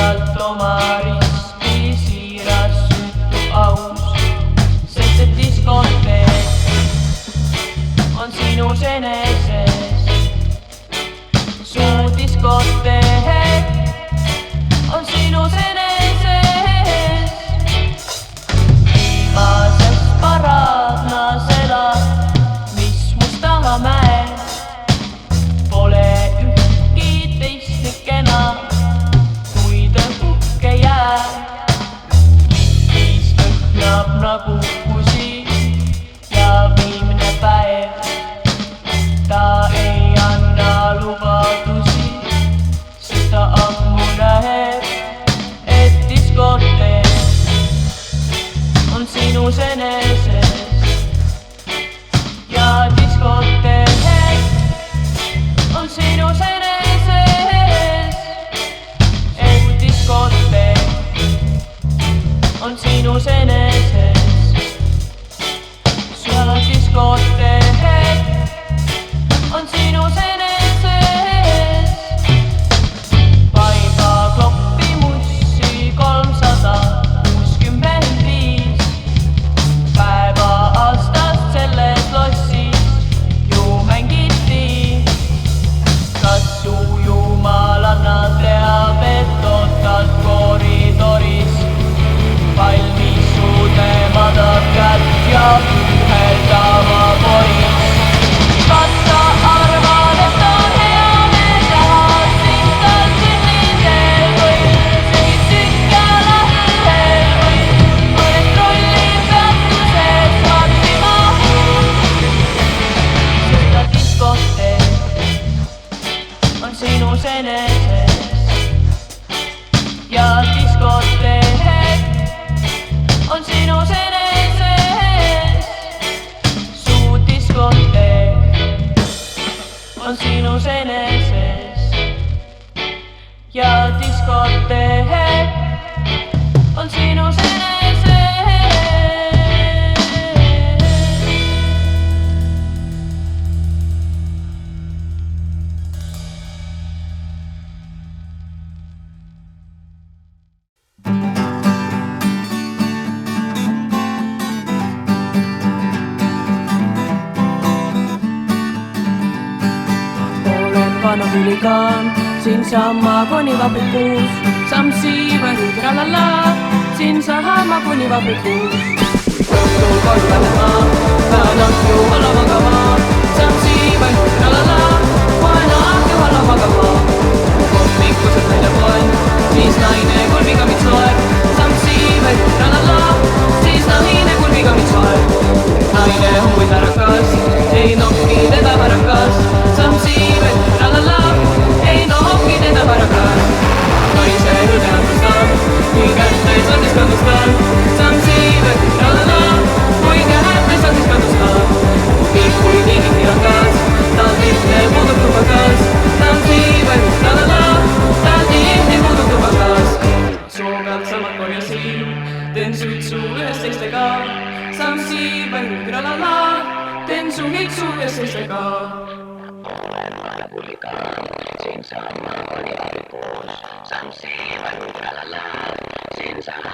siiralt oma risti, siiras, süütu, aus, sest et diskoteek on sinus eneses. Su diskoteek on sinus eneses. Viimases paradnas elad, mis Mustamäe. Pole ühtki teistlik enam, kui ta hukke jääb. Siis lõhnab nagu kusi ja viimne päev. Ta ei anna lubadusi, sest ta ammu näeb, et diskoteek on sinus eneses. Ja diskoteek on sinus eneses. Et diskoteek on sinus eneses. Ja diskoteek on sinus eneses. Paiga kloppi mussi 365 päeva aastast selles lossis ju mängiti. Kas su jumalanna teab, et ootad koridoris valmis su teemada kätt ja püheldama poris? Kas sa arvad, et on hea meel teha sind tantsib lindel või sügis tükkjala hüvel või mõned trollid peatuses Maxima? Sest ta diskoteek on sinus eneses. Ja diskoteek on sinus eneses. Su diskoteek on sinus eneses. Ja diskoteek on sinus eneses. Vana huligaan, siin sama kunivabrikuus. Samsi või tralala, siin sama kunivabrikuus. Õhtul korvane maa, tahan ahju alla magama. Samsi või tralala, paen ahju alla magama. Hommikuselt välja poen, siis naine kulmiga mind soeb. Samsi või tralala, siis naine kulmiga mind soeb. Naine on kui tarakas, ei nokki teda parakas. Samsi või tralala, ei nokki teda parakas. Naise õde armastab, kui kättes on diskandustab. Samsi või tralala, kui kättes on diskandustab. Kui tiigid tirakas, tal tihti puudub tubakas. Samsi või tralala, tal tihti puudub tubakas. Soo pealt samad korjasin, teen suitsu ühes teistega. Samsi või tralala, teen su hiksu ühes teistega. Olen vana huligaan, siin sama kunivabrikuus. Samsi või tralala, siin sama